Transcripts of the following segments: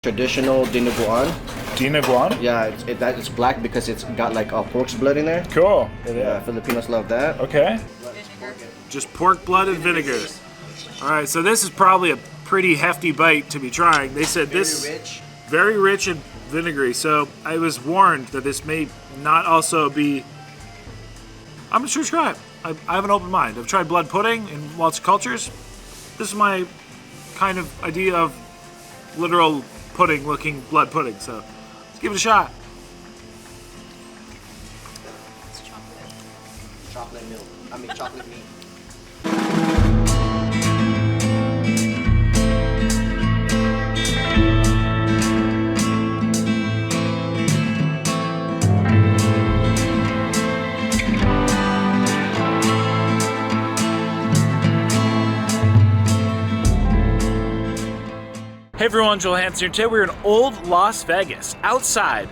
Traditional dinuguan. Dinuguan? Yeah, it's black because it's got like pork's blood in there. Cool. Yeah, Filipinos love that. Okay. Just pork blood and vinegar. All right, so this is probably a pretty hefty bite to be trying. They said this very rich and vinegary. So I was warned that this may not also be. I'm sure try it. I have an open mind. I've tried blood pudding in lots of cultures. This is my kind of idea of literal pudding looking blood pudding. So let's give it a shot. It's chocolate. Chocolate milk. I mean chocolate meat. Hey everyone, Joel Hansen here. Today we're in old Las Vegas, outside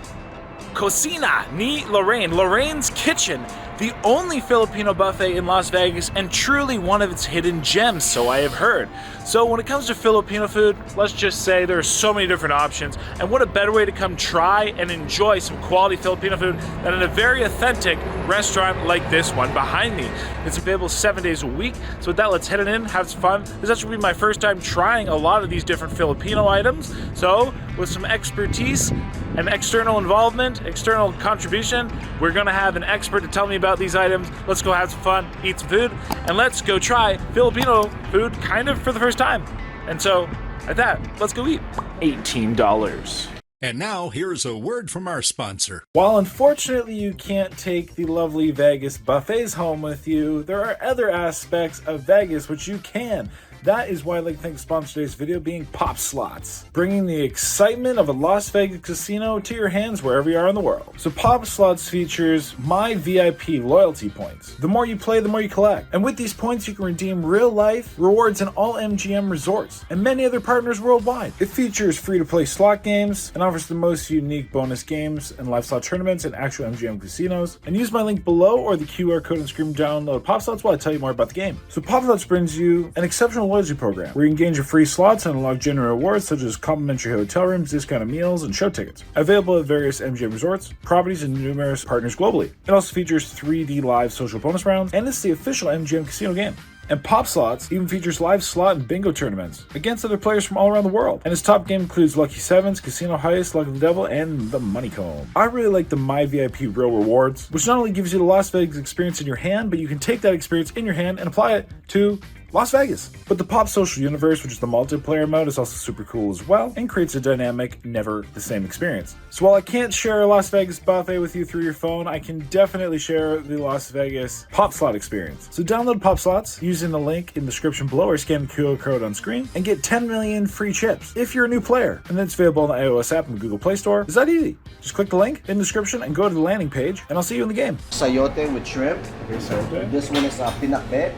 Cocina ni Lorraine, Lorraine's Kitchen, the only Filipino buffet in Las Vegas and truly one of its hidden gems, so I have heard. So when it comes to Filipino food, let's just say there are so many different options, and what a better way to come try and enjoy some quality Filipino food than in a very authentic restaurant like this one behind me. It's available 7 days a week, so with that, let's head in, have some fun. This actually will be my first time trying a lot of these different Filipino items, so with some expertise and external involvement, external contribution, we're gonna have an expert to tell me about these items. Let's go have some fun, eat some food, and let's go try Filipino food kind of for the first time. And so, at that, let's go eat. $18. And now, here's a word from our sponsor. While unfortunately you can't take the lovely Vegas buffets home with you, there are other aspects of Vegas which you can. That is why I'd like to thank the sponsor of today's video being Pop Slots, bringing the excitement of a Las Vegas casino to your hands wherever you are in the world. So Pop Slots features My VIP loyalty points. The more you play, the more you collect. And with these points, you can redeem real-life rewards in all MGM resorts and many other partners worldwide. It features free-to-play slot games and offers the most unique bonus games and live slot tournaments in actual MGM casinos. And use my link below or the QR code and screen download Pop Slots while I tell you more about the game. So Pop Slots brings you an exceptional loyalty program where you can gain your free slots and unlock general rewards such as complimentary hotel rooms, discounted meals, and show tickets. Available at various MGM resorts, properties, and numerous partners globally. It also features 3D live social bonus rounds, and it's the official MGM casino game. And Pop Slots even features live slot and bingo tournaments against other players from all around the world. And its top game includes Lucky Sevens, Casino Heist, Luck of the Devil, and the Money Comb. I really like the My VIP Real Rewards, which not only gives you the Las Vegas experience in your hand, but you can take that experience in your hand and apply it to Las Vegas. But the Pop Social Universe, which is the multiplayer mode, is also super cool as well and creates a dynamic, never the same experience. So while I can't share a Las Vegas buffet with you through your phone, I can definitely share the Las Vegas Pop Slot experience. So download Pop Slots using the link in the description below or scan the QR code on screen and get 10 million free chips if you're a new player. And then it's available on the iOS app and the Google Play Store. It's that easy. Just click the link in the description and go to the landing page, and I'll see you in the game. Sayote with shrimp. Okay, sayote. This one is pinakbet.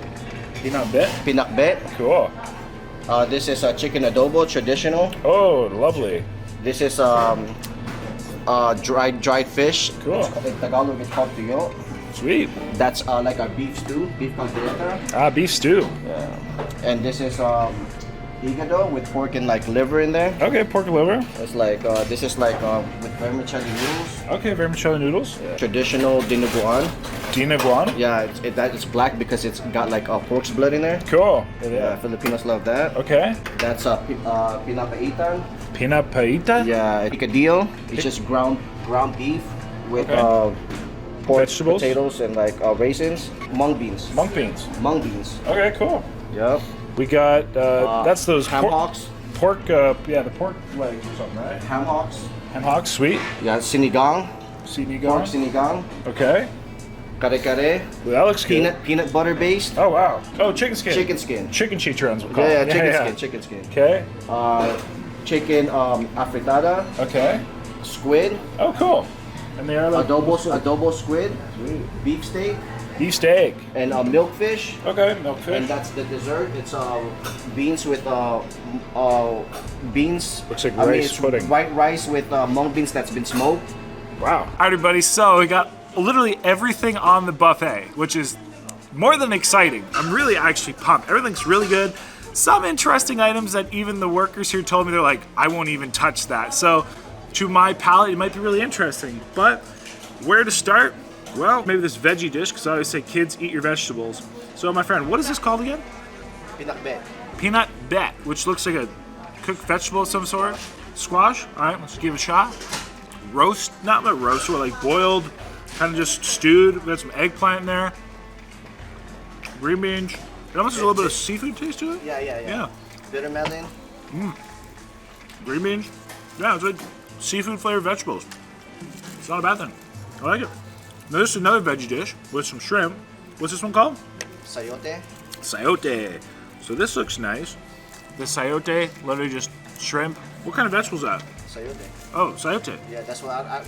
Pinakbet. Pinakbet. Cool. This is chicken adobo, traditional. Oh, lovely. This is dried fish. Cool. In Tagalog, it's called tuyo. Sweet. That's like a beef stew, beef caldereta. Ah, beef stew. Yeah. And this is hígado with pork and like liver in there. Okay, pork liver. It's like this is like with vermicelli noodles. Okay, vermicelli noodles. Yeah. Traditional dinuguan. Dinuguan. Yeah, it's black because it's got like pork's blood in there. Cool. Yeah, Filipinos love that. Okay. That's pinapaitan. Pinapaita? Yeah, picadillo. It's just ground beef with pork, vegetables, potatoes, and like raisins. Mung beans. Monk beans. Mung beans. Okay, cool. Yep. We got that's those ham hocks. Pork, yeah, the pork legs or something, right? Ham hocks. Ham hocks, sweet. Yeah, sinigang. Sinigang. Pork sinigang. Okay. Kare kare. Well, that looks good. Peanut butter based. Oh wow. Oh, chicken skin. Chicken skin. Chicken chicharrones. We'll call Yeah, it. chicken skin. Okay. Chicken afritada. Okay. Squid. Oh, cool. And they are like adobo squid. Sweet. Beef steak. Beef steak. And milkfish. Okay, milkfish. And that's the dessert. It's beans with beans. Looks like rice it's pudding. White rice with mung beans that's been smoked. Wow. All right, everybody, so we got literally everything on the buffet, which is more than exciting. I'm really actually pumped. Everything's really good. some interesting items that even the workers here told me they're like, I won't even touch that. So to my palate, it might be really interesting. But where to start? Well, maybe this veggie dish, because I always say kids eat your vegetables. So my friend, what is this called again? Peanut bet. Peanut bet, which looks like a cooked vegetable of some sort. Squash. All right, let's give it a shot. Roast, not roast, but like boiled, kind of just stewed. We got some eggplant in there. Green beans. It almost has a little bit of seafood taste to it. Yeah. Bitter melon. Green beans. Yeah, it's like seafood flavored vegetables. It's not a bad thing. I like it. Now this is another veggie dish with some shrimp. What's this one called? Sayote. Sayote. So this looks nice. The sayote, literally just shrimp. What kind of vegetable is that? Sayote. Oh, sayote. Yeah, that's what I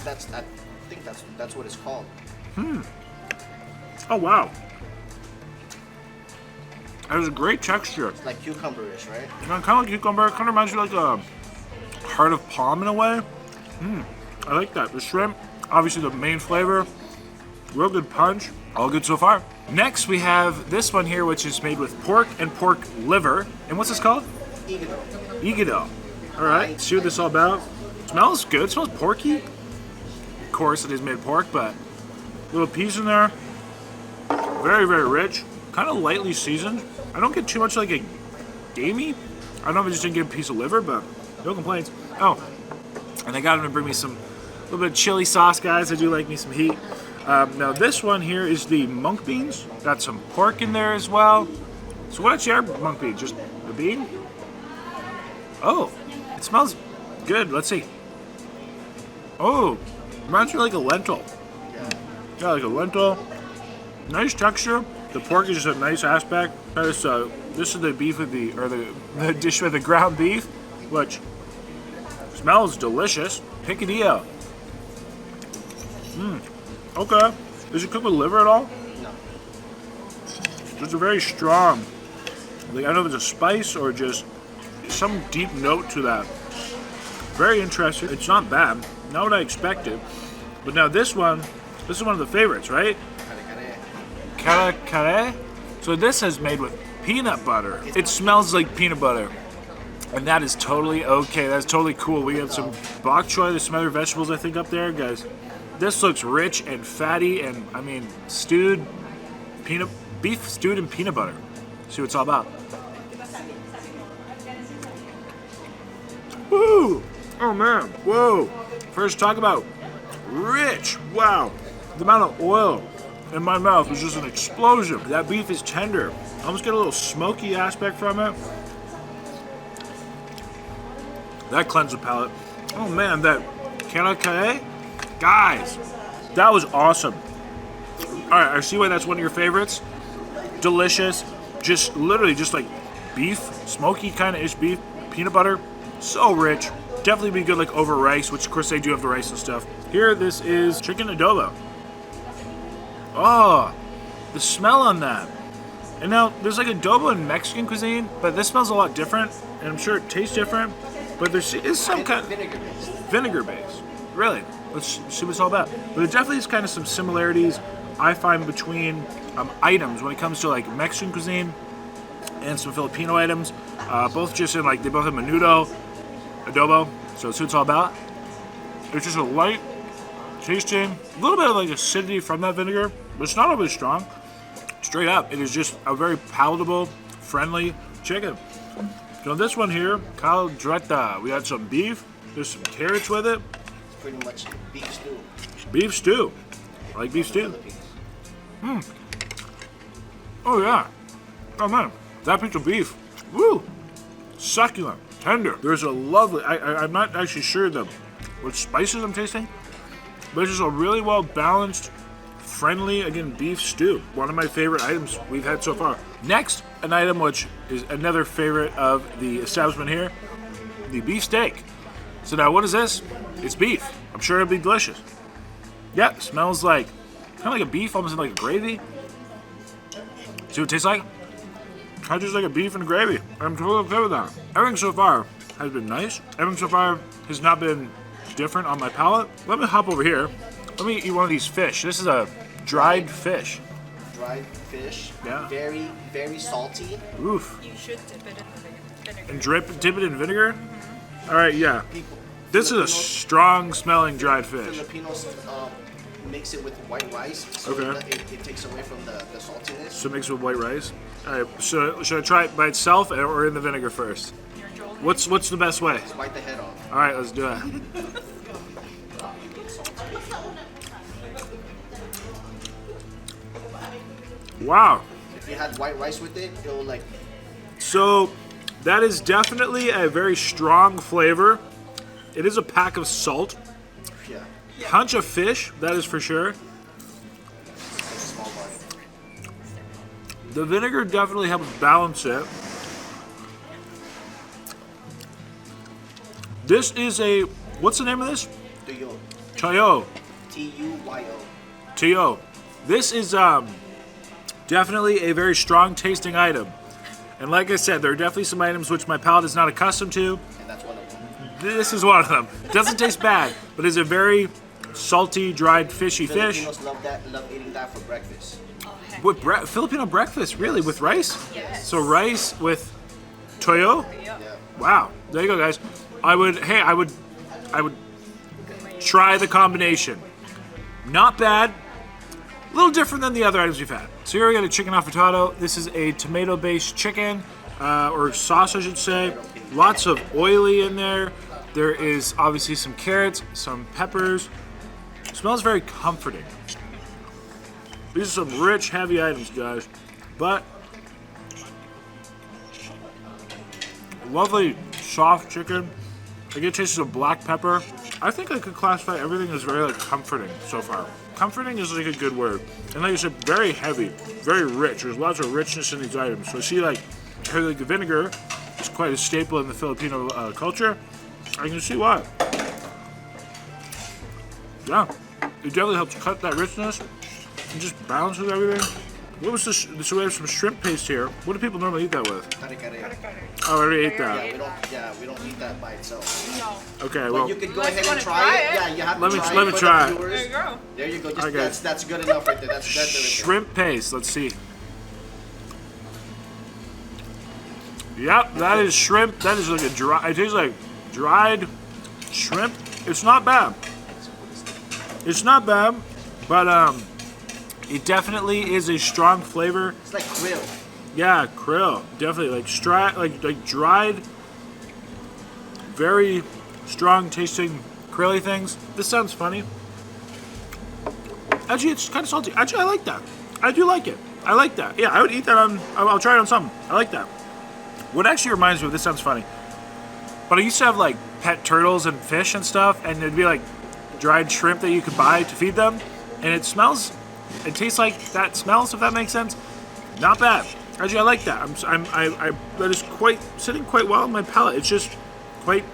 think that's what it's called. Oh wow. It has a great texture. It's like cucumber-ish, right? Kind of like cucumber. Kind of reminds me of like a heart of palm in a way. I like that. The shrimp, obviously the main flavor. Real good punch. All good so far. Next we have this one here, which is made with pork and pork liver. And what's this called? Igado. Igado. All right. See what this is all about. Smells good. Smells porky. Of course, it is made pork, but little piece in there. Very, very rich. Kind of lightly seasoned. I don't get too much like a gamey. I don't know if I just didn't get a piece of liver, but no complaints. Oh, and I got him to bring me some little bit of chili sauce, guys. I do like me some heat. Now this one here is the monk beans. Got some pork in there as well. So what's your monk bean? Just a bean? Oh, it smells good. Let's see. Oh, reminds me like a lentil. Yeah, like a lentil. Nice texture. The pork is just a nice aspect. This is the beef with the dish with the ground beef, which smells delicious. Picadillo. Okay. Is it cooked with liver at all? No. It's a very strong. Like, I don't know if it's a spice or just some deep note to that. Very interesting. It's not bad. Not what I expected. But now this is one of the favorites, right? Kare kare. So this is made with peanut butter. It smells like peanut butter. And that is totally okay. That's totally cool. We have some bok choy, there's some other vegetables I think up there, guys. This looks rich and fatty and I mean stewed beef stewed in peanut butter. See what it's all about. Woo! Oh man, whoa. First talk about rich. Wow. The amount of oil in my mouth was just an explosion. That beef is tender. I almost get a little smoky aspect from it. That cleansed the palate. Oh man, that kare kare? Guys, that was awesome. Alright, I see why that's one of your favorites. Delicious. Just literally just like beef, smoky kind of ish beef, peanut butter. So rich. Definitely be good like over rice, which of course they do have the rice and stuff. Here, this is chicken adobo. Oh, the smell on that. And now, there's like adobo in Mexican cuisine, but this smells a lot different, and I'm sure it tastes different, but there is some kind of... Vinegar-based. Vinegar-based. Really? Let's see what it's all about. But there definitely is kind of some similarities I find between items when it comes to like Mexican cuisine and some Filipino items. Both just in like, they both have menudo, adobo, so it's what it's all about. It's just a light tasting, a little bit of like acidity from that vinegar, but it's not overly strong. Straight up, it is just a very palatable, friendly chicken. So this one here, caldreta. We got some beef, there's some carrots with it. It's pretty much beef stew. Beef stew. I like beef stew. Oh yeah. Oh man, that piece of beef. Woo! Succulent, tender. There's a lovely, I'm not actually sure what spices I'm tasting, but it's just a really well balanced, friendly, again, beef stew. One of my favorite items we've had so far. Next, an item which is another favorite of the establishment here, the beef steak. So now what is this? It's beef. I'm sure it'll be delicious. Yeah, it smells like, kind of like a beef, almost like a gravy. See what it tastes like? Kind of just like a beef and gravy. I'm totally okay with that. Everything so far has been nice. Everything so far has not been different on my palate. Let me hop over here. Let me eat one of these fish. This is a dried fish. dried fish. Yeah. Very, very salty. Oof. You should dip it in the vinegar. And dip it in vinegar? All right, yeah. People, This is a Filipinos- strong smelling dried fish. Filipinos mix it with white rice, so Okay. it takes away from the saltiness. So mixed with white rice. All right, should I try it by itself or in the vinegar first? What's the best way? Just bite the head off. All right, let's do it. Wow. If you had white rice with it, it'll like So that is definitely a very strong flavor. It is a pack of salt. yeah, Punch of fish, that is for sure. like a small bite. The vinegar definitely helps balance it. This is a, what's the name of this? Tuyo. Toyo. T-U-Y-O. Toyo. This is definitely a very strong tasting item. And like I said, there are definitely some items which my palate is not accustomed to. And that's one of them. This is one of them. It doesn't taste bad, but it's a very salty, dried, fishy fish. Filipinos love eating that for breakfast. With Filipino breakfast, really? With rice? Yes. So rice with toyo? Yeah. Wow. There you go, guys. I would try the combination. Not bad. A little different than the other items we've had. So here we got a chicken affatado. This is a tomato-based chicken, or sauce, I should say. Lots of oily in there. There is obviously some carrots, some peppers. It smells very comforting. These are some rich, heavy items, guys. But lovely, soft chicken. I get tastes of black pepper. I think I could classify everything as very like comforting so far. Comforting is like a good word. And like I said, very heavy, very rich. There's lots of richness in these items. So I see like the vinegar is quite a staple in the Filipino culture. I can see why. Yeah, it definitely helps cut that richness and just balances everything. What was this? So we have some shrimp paste here. What do people normally eat that with? Kare-kare. Oh, I already ate that. We don't eat that by itself. No. Okay, But well, you could go Unless ahead you and wanna try try it. it. Yeah, you have Let to me- try let it me for try the it. There viewers. you go. There you go. Just, Okay. that's good enough right there. That's right there. shrimp paste. Let's see. Yep, that is shrimp. That is like a dry. It tastes like dried shrimp. It's not bad. It's not bad, but it definitely is a strong flavor. It's like krill. Yeah, krill, definitely like dried, very strong tasting krilly things. This sounds funny. Actually, it's kind of salty. Actually, I like that. I do like it. I like that. Yeah, I would eat that on. I'll try it on something. I like that. What actually reminds me of this sounds funny, but I used to have like pet turtles and fish and stuff, and it'd be like dried shrimp that you could buy to feed them, and it tastes like that smells. If that makes sense. Not bad. Actually, I like that. That is sitting quite well in my palate. It's just quite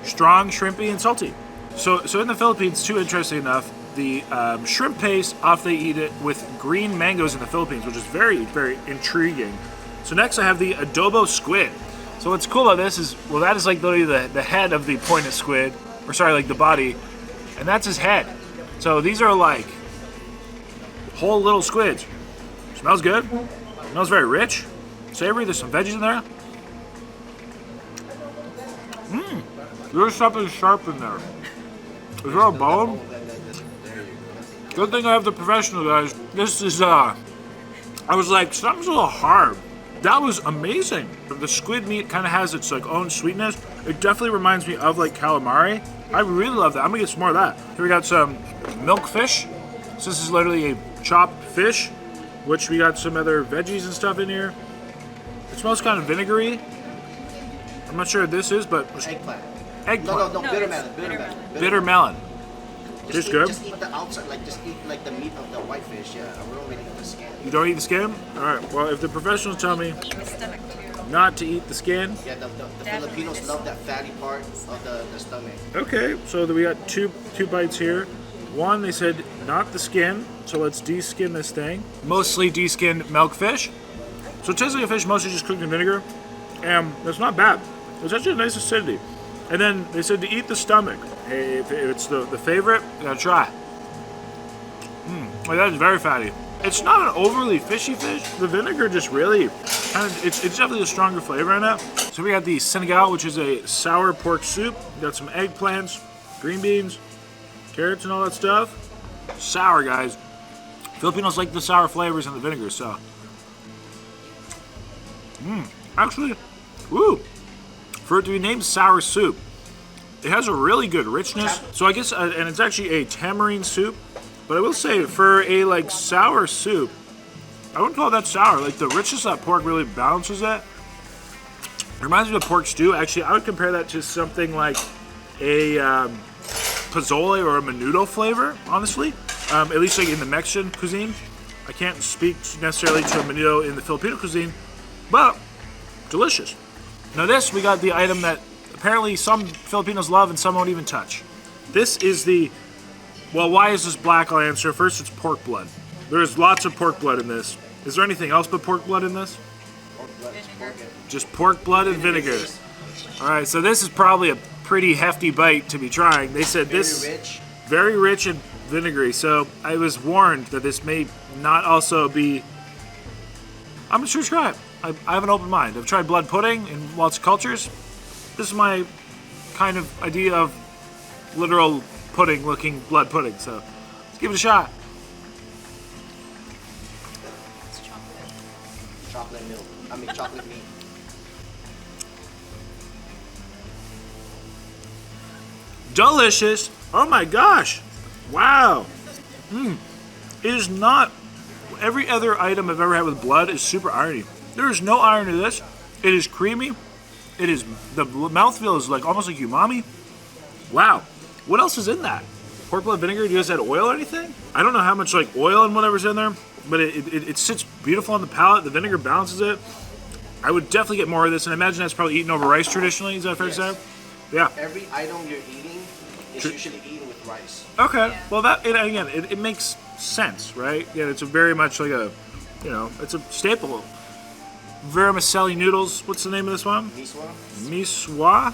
strong, shrimpy, and salty. So in the Philippines, too, interesting enough, the shrimp paste, often they eat it with green mangoes in the Philippines, which is very, very intriguing. So next I have the adobo squid. So what's cool about this is, well, that is like literally the head of the pointed squid, or sorry, like the body, and that's his head. So these are like whole little squids. Smells good. Smells very rich, savory. There's some veggies in there. There's something sharp in there. Is there a bone? Good thing I have the professional guys. This is I was like, something's a little hard. That was amazing. The squid meat kind of has its like own sweetness. It definitely reminds me of like calamari. I really love that. I'm gonna get some more of that. Here we got some milk fish. So this is literally a chopped fish, which we got some other veggies and stuff in here. It smells kind of vinegary. I'm not sure what this is, but Eggplant. eggplant. No, bitter melon. Bitter melon. Just Tastes eat, good. Just eat the outside, just eat like the meat of the white fish. Yeah, we don't really eat the skin. You don't eat the skin? Alright, well if the professionals tell me Eat the stomach too. not to eat the skin. Yeah, the Filipinos love that fatty part of the stomach. Okay, so we got two bites here. One, they said not the skin, so let's de-skin this thing. Mostly de-skinned milk fish. So it tastes like a fish mostly just cooked in vinegar. And that's not bad. It's actually a nice acidity. And then they said to eat the stomach. Hey, if it's the favorite, you gotta try. Oh, that is very fatty. It's not an overly fishy fish. The vinegar just really kind of, it's definitely a stronger flavor in it. So we got the Senegal, which is a sour pork soup. We got some eggplants, green beans, carrots and all that stuff. Sour, guys. Filipinos like the sour flavors and the vinegar, so. Actually, for it to be named sour soup, it has a really good richness. So I guess, and it's actually a tamarind soup. But I will say, for a like sour soup, I wouldn't call it that sour. Like the richness of that pork really balances it. It reminds me of pork stew. Actually, I would compare that to something like a pozole or a menudo flavor, honestly. At least like in the Mexican cuisine. I can't speak necessarily to a menudo in the Filipino cuisine, but delicious. Now this, we got the item that apparently some Filipinos love and some won't even touch. This is the, well, why is this black? I'll answer. First, it's pork blood. There's lots of pork blood in this. Is there anything else but pork blood in this? Just pork blood and vinegar. All right, so this is probably a pretty hefty bite to be trying. They said this very rich and vinegary. So I was warned that this may not also be. I'm sure try it. I have an open mind. I've tried blood pudding in lots of cultures. This is my kind of idea of literal pudding-looking blood pudding. So let's give it a shot. It's chocolate. Chocolate milk. I mean chocolate meat. Delicious. Oh my gosh. Wow. It is not. Every other item I've ever had with blood is super irony. There is no iron to this. It is creamy. It is, the mouthfeel is like almost like umami. Wow. What else is in that? Pork blood vinegar? Do you guys add oil or anything? I don't know how much like oil and whatever's in there, but it sits beautiful on the palate. The vinegar balances it. I would definitely get more of this, and I imagine that's probably eaten over rice traditionally. Is that fair to say? Yeah. Every item you're eating is usually eaten with rice. Okay. Yeah. Well, that again, it makes sense, right? Yeah, it's a very much like a, you know, it's a staple. Vermicelli noodles. What's the name of this one? Miswa. Miswa.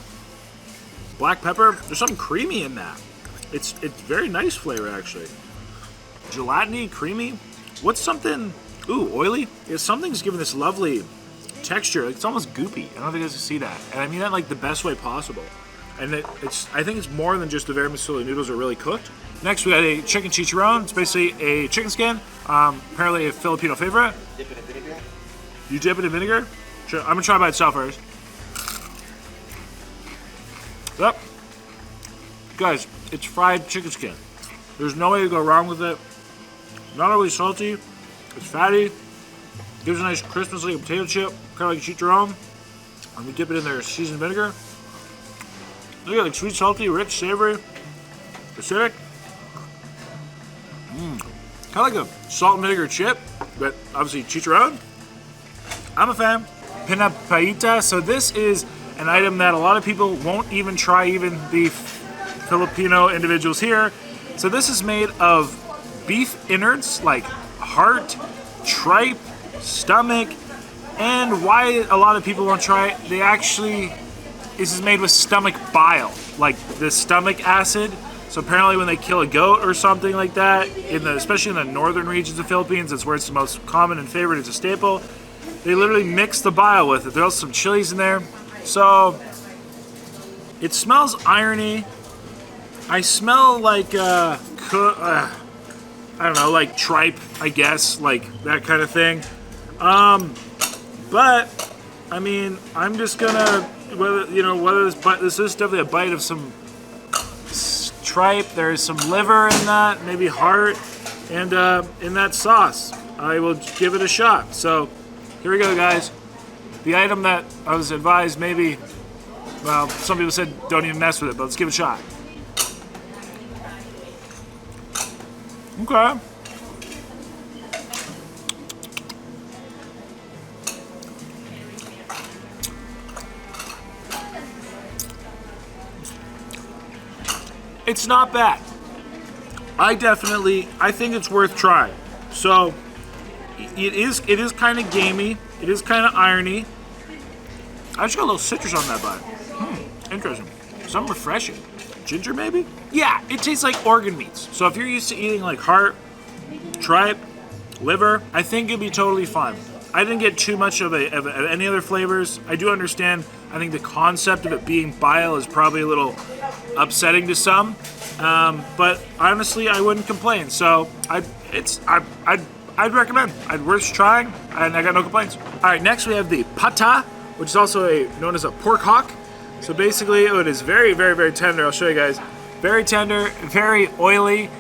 Black pepper. There's something creamy in that. It's very nice flavor actually. Gelatiny, creamy. What's something? Ooh, oily. Yeah, something's giving this lovely texture. Like, it's almost goopy. I don't think you guys can see that, and I mean that like the best way possible. And it's I think it's more than just the vermicelli noodles are really cooked. Next, we got a chicken chicharron. It's basically a chicken skin. Apparently a Filipino favorite. Dip it in vinegar. You dip it in vinegar? Sure. I'm gonna try by itself first. Yep. Guys, it's fried chicken skin. There's no way to go wrong with it. Not overly salty. It's fatty. Gives a nice crispness like a potato chip, kind of like a chicharron. And we dip it in their seasoned vinegar. Look at it, like sweet, salty, rich, savory, acidic. Kind of like a salt and vinegar chip, but obviously chicharron. I'm a fan. Pinapaita. So this is an item that a lot of people won't even try, even the Filipino individuals here. So this is made of beef innards, like heart, tripe, stomach, and why a lot of people won't try it, this is made with stomach bile, like the stomach acid. So apparently when they kill a goat or something like that, especially in the northern regions of the Philippines, it's where it's the most common and favorite, it's a staple. They literally mix the bile with it. There's also some chilies in there. So it smells irony. I smell like, I don't know, like tripe, I guess, like that kind of thing. But I mean, I'm just gonna, whether this is definitely a bite of some tripe. There's some liver in that, maybe heart, and in that sauce. I will give it a shot. So here we go, guys. The item that I was advised maybe, well, some people said don't even mess with it, but let's give it a shot. Okay. It's not bad. I think it's worth trying. So it is kind of gamey. It is kind of irony. I just got a little citrus on that bite. Interesting. Something refreshing. Ginger, maybe? Yeah, it tastes like organ meats. So if you're used to eating like heart, tripe, liver. I think it'd be totally fine. I didn't get too much of any other flavors. I do understand. I think the concept of it being bile is probably a little upsetting to some, but honestly, I wouldn't complain. So I'd recommend. I'd worth trying, and I got no complaints. All right, next we have the pata, which is also known as a pork hock. So basically, it is very, very, very tender. I'll show you guys. Very tender, very oily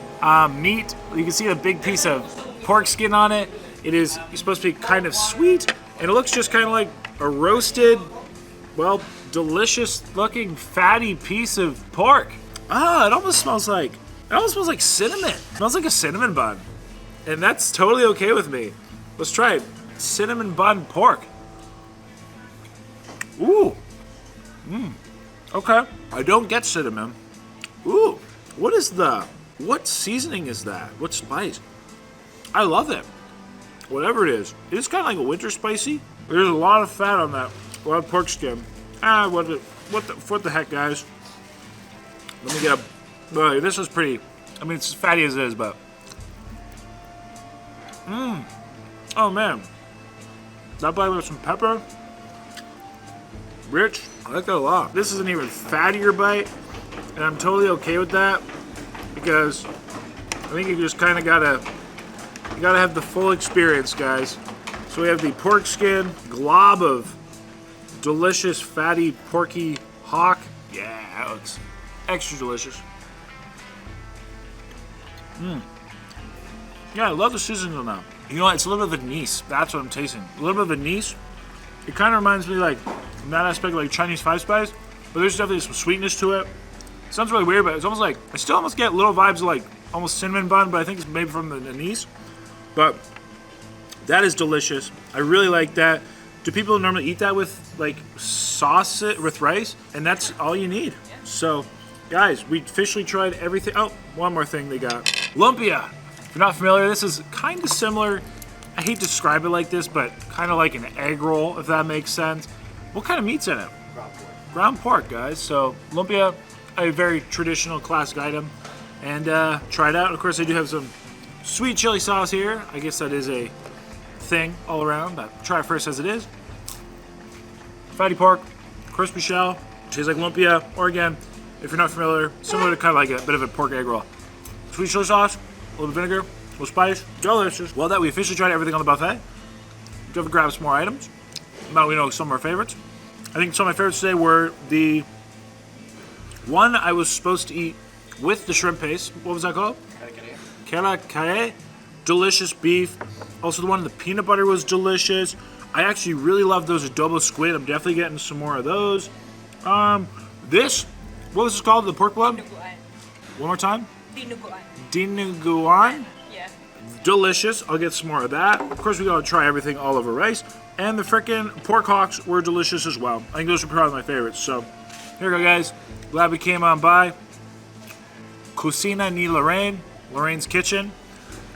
meat. You can see a big piece of pork skin on it. It is supposed to be kind of sweet, and it looks just kind of like a roasted, well, delicious looking fatty piece of pork. Ah, it almost smells like cinnamon. It smells like a cinnamon bun, and that's totally okay with me. Let's try it. Cinnamon bun pork. Ooh. Okay. I don't get cinnamon. Ooh. What seasoning is that? What spice? I love it. Whatever it is kind of like a winter spicy. There's a lot of fat on that. A lot of pork skin. What the heck, guys? Let me get a. Well, this is pretty. I mean, it's as fatty as it is, but. Oh man. That bite with some pepper. Rich. I like that a lot. This is an even fattier bite, and I'm totally okay with that because I think you just kind of gotta have the full experience, guys. So we have the pork skin glob of delicious fatty porky hock. Yeah, that looks extra delicious. Yeah, I love the seasoning on that. You know what? It's a little bit of anise. That's what I'm tasting. A little bit of anise. It kind of reminds me, like, in that aspect, like Chinese five spice, but there's definitely some sweetness to it. It sounds really weird, but it's almost like I still almost get little vibes of like almost cinnamon bun, but I think it's maybe from the anise. But that is delicious. I really like that. Do people normally eat that with like sauce with rice? And that's all you need. So, guys, we officially tried everything. Oh, one more thing they got. Lumpia. If you're not familiar, this is kind of similar. I hate to describe it like this, but kind of like an egg roll, if that makes sense. What kind of meat's in it? Ground pork. Ground pork, guys. So, lumpia, a very traditional classic item. And try it out. Of course, I do have some sweet chili sauce here. I guess that is a thing all around, but try it first as it is. Fatty pork, crispy shell, tastes like lumpia, or again, if you're not familiar, similar to kind of like a bit of a pork egg roll. Sweet chili sauce, a little vinegar, a little spice, delicious. Well, that we officially tried everything on the buffet. We have to grab some more items. Now we know some of our favorites. I think some of my favorites today were the one I was supposed to eat with the shrimp paste. What was that called? Kala kare. Delicious beef. Also, the one in the peanut butter was delicious. I actually really love those adobo squid. I'm definitely getting some more of those. This, what was this called? The pork blood? Dinuguan. One more time? Dinuguan. Dinuguan. Yeah. Delicious. I'll get some more of that. Of course, we gotta try everything all over rice. And the frickin' pork hocks were delicious as well. I think those are probably my favorites. So, here we go, guys. Glad we came on by. Cocina ni Lorraine. Lorraine's Kitchen.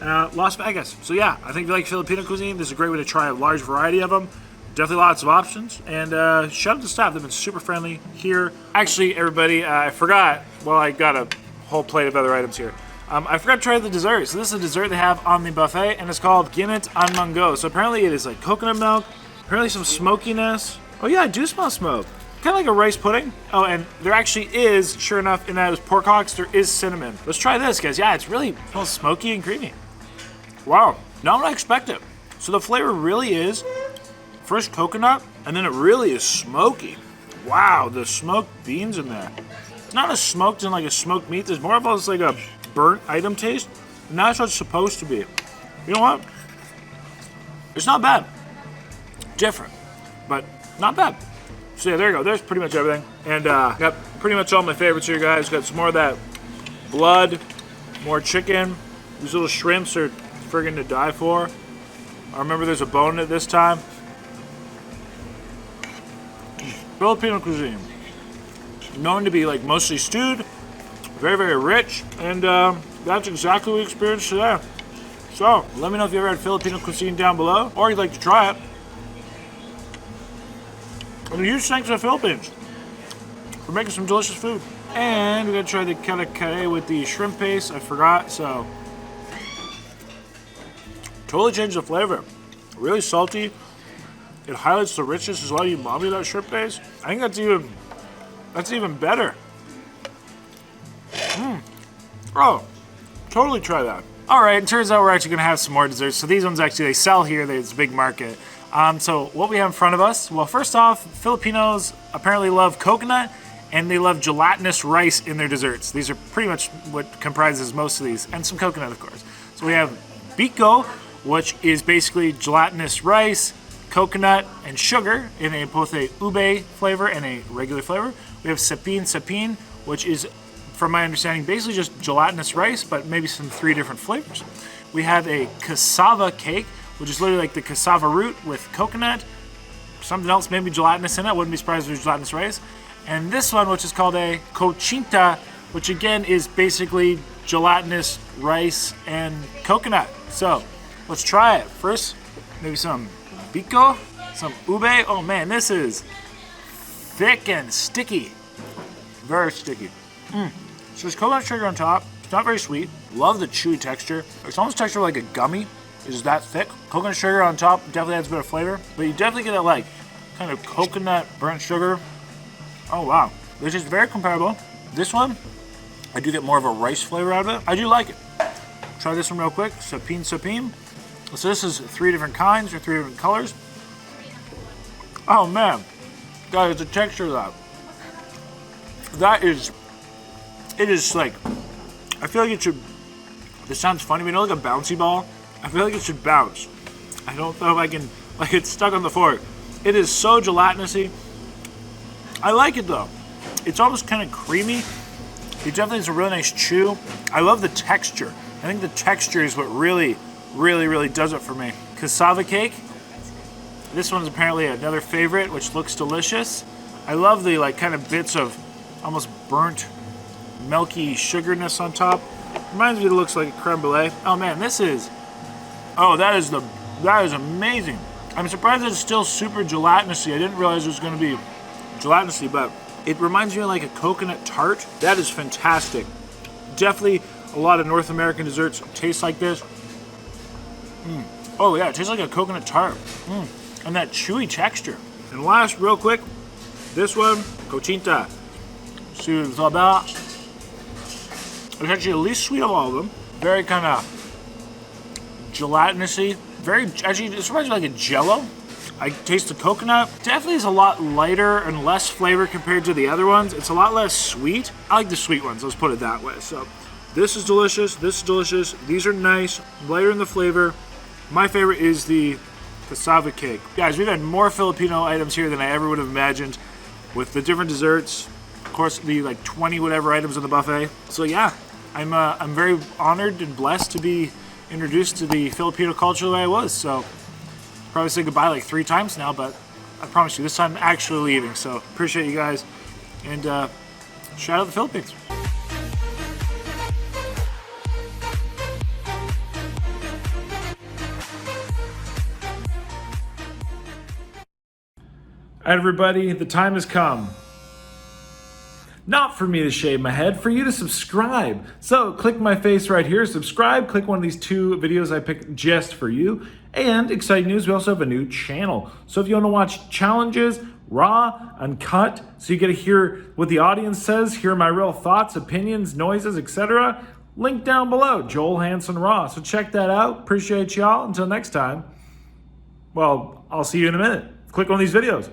Las Vegas. So yeah, I think if you like Filipino cuisine, this is a great way to try a large variety of them. Definitely lots of options. And shout out to the staff. They've been super friendly here. Actually, everybody, I forgot. Well, I got a whole plate of other items here. I forgot to try the dessert. So this is a dessert they have on the buffet, and it's called Ginit an Mango. So apparently it is like coconut milk. Apparently some smokiness. Oh yeah, I do smell smoke. Kind of like a rice pudding. Oh, and there actually is, sure enough, in that is pork hocks, there is cinnamon. Let's try this, guys. Yeah, it's really smells smoky and creamy. Wow, not what I expected. So the flavor really is fresh coconut, and then it really is smoky. Wow, the smoked beans in there. It's not as smoked in like a smoked meat. There's more of a, like a burnt item taste. And that's what it's supposed to be. You know what? It's not bad. Different, but not bad. So yeah, there you go. There's pretty much everything. And got pretty much all my favorites here, guys. Got some more of that blood, more chicken. These little shrimps are friggin' to die for. I remember there's a bone in it this time. Filipino cuisine. Known to be like mostly stewed, very, very rich, and that's exactly what we experienced today. So, let me know if you ever had Filipino cuisine down below, or you'd like to try it. And a huge thanks to the Philippines for making some delicious food. And we're gonna try the kare kare with the shrimp paste. I forgot, so Totally changed the flavor. Really salty. It highlights the richness. There's a lot of umami that shrimp base. I think that's even better. Oh, totally try that. All right, it turns out we're actually gonna have some more desserts. So these ones actually, they sell here, it's a big market. So what we have in front of us, well, first off, Filipinos apparently love coconut and they love gelatinous rice in their desserts. These are pretty much what comprises most of these, and some coconut, of course. So we have biko, which is basically gelatinous rice, coconut, and sugar in both a ube flavor and a regular flavor. We have sapin, which is, from my understanding, basically just gelatinous rice, but maybe some 3 different flavors. We have a cassava cake, which is literally like the cassava root with coconut, something else, maybe gelatinous in it. Wouldn't be surprised if it was gelatinous rice. And this one, which is called a cochinta, which again is basically gelatinous rice and coconut. So let's try it. First, maybe some biko, some ube. Oh man, this is thick and sticky. Very sticky. So there's coconut sugar on top. It's not very sweet. Love the chewy texture. It's almost texture like a gummy. It's that thick. Coconut sugar on top definitely adds a bit of flavor. But you definitely get that like kind of coconut burnt sugar. Oh wow. This is very comparable. This one, I do get more of a rice flavor out of it. I do like it. Try this one real quick. Sapin. So this is 3 different kinds or 3 different colors. Oh man. Guys, the texture of that is, it is like, I feel like it should, this sounds funny, but you know, like a bouncy ball? I feel like it should bounce. I don't know if I can, like it's stuck on the fork. It is so gelatinous-y. I like it though. It's almost kind of creamy. It definitely has a really nice chew. I love the texture. I think the texture is what really does it for me. Cassava cake. This one's apparently another favorite, which looks delicious. I love the like kind of bits of almost burnt, milky sugarness on top. Reminds me, it looks like a creme brulee. Oh man, this is, oh that is amazing. I'm surprised it's still super gelatinous-y. I didn't realize it was going to be gelatinous-y, but it reminds me of like a coconut tart. That is fantastic. Definitely a lot of North American desserts taste like this. Oh yeah, it tastes like a coconut tart. And that chewy texture. And last, real quick, this one, cochinta. It's actually the least sweet of all of them. Very kind of gelatinous-y. Very, actually, this reminds me of like a Jell-O. I taste the coconut. Definitely is a lot lighter and less flavor compared to the other ones. It's a lot less sweet. I like the sweet ones, let's put it that way. So this is delicious, this is delicious. These are nice, lighter in the flavor. My favorite is the cassava cake. Guys, we've had more Filipino items here than I ever would have imagined with the different desserts. Of course, the like 20 whatever items on the buffet. So yeah, I'm very honored and blessed to be introduced to the Filipino culture the way I was. So probably say goodbye like 3 times now, but I promise you this time I'm actually leaving. So appreciate you guys, and shout out the Philippines. Everybody, the time has come. Not for me to shave my head, for you to subscribe. So click my face right here, subscribe, click one of these 2 videos I picked just for you. And exciting news, we also have a new channel. So if you want to watch challenges, raw, uncut, so you get to hear what the audience says, hear my real thoughts, opinions, noises, etc., link down below, Joel Hansen Raw. So check that out. Appreciate y'all. Until next time, well, I'll see you in a minute. Click on these videos.